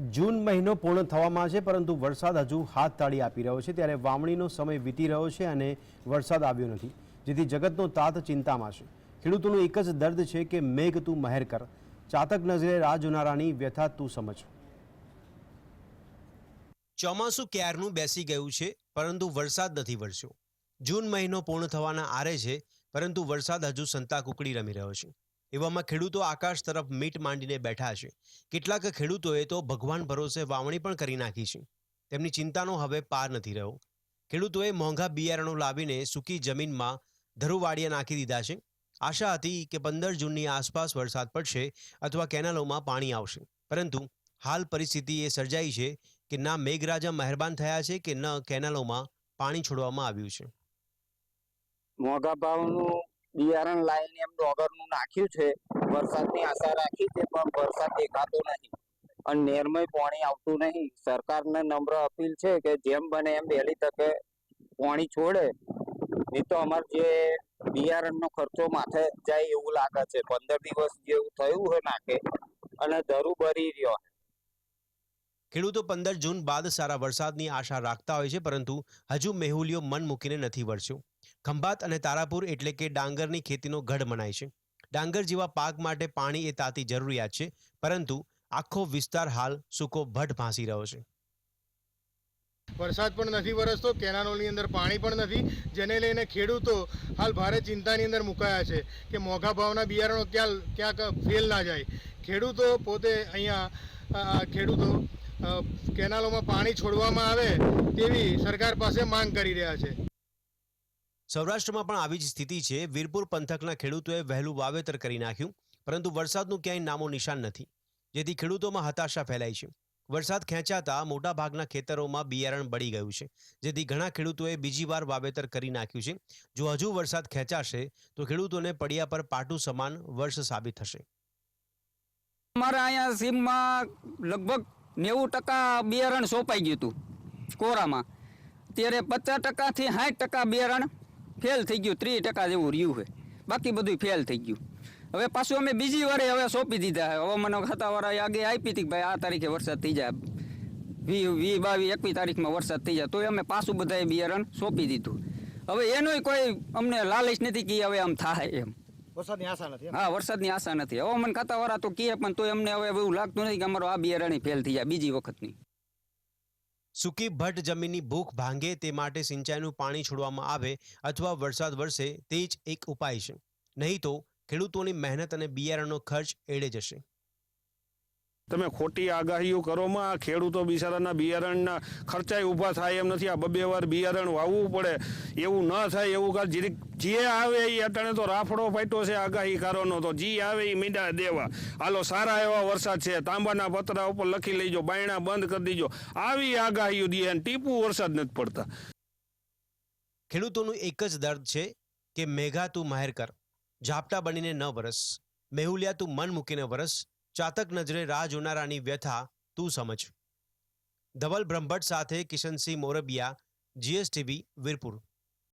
જૂન મહિનો પૂર્ણ થવામાં છે, પરંતુ વરસાદ હજુ હાથ તાળી આપી રહ્યો છે। ત્યારે વાવણીનો સમય વીતી રહ્યો છે અને વરસાદ આવ્યો નથી, જેથી જગતનો તાત ચિંતામાં છે। ખેડૂતોનું એક જ દર્દ છે કે મેઘ તું મહેર કર, ચાતક નજરે રાહ જોનારાની વ્યથા તું સમજ। ચોમાસું ક્યારનું બેસી ગયું છે, પરંતુ વરસાદ નથી વરસ્યો। જૂન મહિનો પૂર્ણ થવાના આરે છે, પરંતુ વરસાદ હજુ સંતા કુકડી રમી રહ્યો છે। એવામાં ખેડૂતો આકાશ તરફ મીટ માંડીને બેઠા છે। કેટલાક ખેડૂતોએ તો ભગવાન ભરોસે વાવણી પણ કરી નાખી છે। તેમની ચિંતાનો હવે પાર નથી રહ્યો। ખેડૂતોએ મોંઘા બિયારણો લાવીને સૂકી જમીનમાં ધરુવાડિયા નાખી દીધા છે। આશા હતી કે 15 જૂનની આસપાસ વરસાદ પડશે અથવા કેનાલોમાં પાણી આવશે, પરંતુ હાલ પરિસ્થિતિ એ સર્જાઈ છે કે ના મેઘરાજા મહેરબાન થયા છે કે ન કેનાલોમાં પાણી છોડવામાં આવ્યું છે। મોંઘા ભાવનું બિયારણ લાવીને એમ ડોગરનું નાખ્યું છે, વરસાદની આશા રાખી છે, પણ વરસાદ દેખાતો નહીં અને નેરમય પાણી આવતું નહીં। સરકારને નમ્ર અપીલ છે કે જેમ બને એમ વહેલી તકે પાણી છોડે, નહીં તો અમારે જે બિયારણનો ખર્ચો માથે જાય એવું લાગે છે। 15 દિવસ જેવું થયું હોય નાખે અને ધરું ભરી રહ્યો। ખેડૂતો 15 જૂન બાદ સારા વરસાદની આશા રાખતા હોય છે, પરંતુ હજુ મેહુલિયો મન મૂકીને નથી વરસ્યો। ખંભાત અને તારાપુર એટલે કે ડાંગરની ખેતીનો ગઢ મનાય છે। ડાંગર જેવા પાક માટે પાણી એ તાતી જરૂરિયાત છે, પરંતુ આખો વિસ્તાર હાલ સૂકો ભટ્ટ ભાંસી રહ્યો છે। વરસાદ પણ નથી વરસતો, કેનાલોની અંદર પાણી પણ નથી, જેને લઈને ખેડૂતો હાલ ભારે ચિંતાની અંદર મુકાયા છે કે મોંઘા ભાવના બિયારણો ક્યાંક ફેલ ના જાય। ખેડૂતો પોતે ખેડૂતો કેનાલોમાં પાણી છોડવામાં આવે તેવી સરકાર પાસે માંગ કરી રહ્યા છે। સૌરાષ્ટ્રમાં પણ આવી જ સ્થિતિ છે। વીરપુર પંથકના ખેડૂતોએ વહેલું વાવેતર કરી નાખ્યું, પરંતુ વરસાદનું ક્યાંય નામો નિશાન નથી, જેથી ખેડૂતોમાં હતાશા ફેલાઈ છે। વરસાદ ખેંચાતા મોટાભાગના ખેતરોમાં બિયારણ બળી ગયું છે, જેથી ઘણા ખેડૂતોએ બીજી વાર વાવેતર કરી નાખ્યું છે। જો હજુ વરસાદ ખેંચાશે તો ખેડૂતોને પડિયા પર પાટું સમાન વર્ષ સાબિત થશે। અમારા અહીંયા સીમમાં લગભગ 90% બિયારણ સોંપાઈ ગયું હતું કોરામાં, ત્યારે 50% થી 60% બિયારણ ફેલ થઈ ગયું, 30% જેવું રહ્યું છે, બાકી બધું ફેલ થઈ ગયું। હવે પાછું અમે બીજી વારે હવે સોંપી દીધા છે। હવામાન ખાતાવાળાએ આગે આપી હતી કે ભાઈ આ તારીખે વરસાદ થઈ જાય, 20, 22, 21 તારીખમાં વરસાદ થઈ જાય, તો અમે પાછું બધાએ બિયારણ સોંપી દીધું। હવે એનોય કોઈ અમને લાલચ નથી કે હવે આમ થાય એમ, વરસાદની આશા નથી। હા, વરસાદની આશા નથી। હવામાન ખાતાવાળા તો કહે, પણ તોય અમને હવે એવું લાગતું નથી કે અમારો આ બિયારણ ફેલ થઈ જાય બીજી વખતની। સૂકી ભટ્ટ જમીનની ભૂખ ભાંગે તે માટે સિંચાઈનું પાણી છોડવામાં આવે અથવા વરસાદ વરસે તે જ એક ઉપાય છે, નહીં તો ખેડૂતોની મહેનત અને બિયારણનો ખર્ચ એળે જશે। તમે ખોટી આગાહીઓ કરોમાં ખેડૂતો બિચારાના બિયારણના ખર્ચાય ઊભા થાય એમ નથી। આ 2 વાર બિયારણ વાવવું પડે એવું ન થાય એવું જે આવે એ અટાણે તો રાફડો ફાટ્યો છે આગાહીકારોનો, તો જે આવે એ મીંડા દેવા। હાલો સારા એવા વરસાદ છે, તાંબાના પતરા ઉપર લખી લેજો, બાયણા બંધ કરી દીજો, આવી આગાહીઓ દે અને ટીપું વરસાદ નથી પડતા। ખેડૂતોનું એક જ દર્દ છે કે મેઘા તું મહેર કર, ઝાપટા બનીને ન વરસ, મેહુલિયા તું મન મૂકીને વરસ, ચાતક નજરે રાહ જોનારાની વ્યથા તું સમજ। ધવલ બ્રહ્મભટ્ટ સાથે કિશનસિંહ મોરબિયા, GSTV, વીરપુર।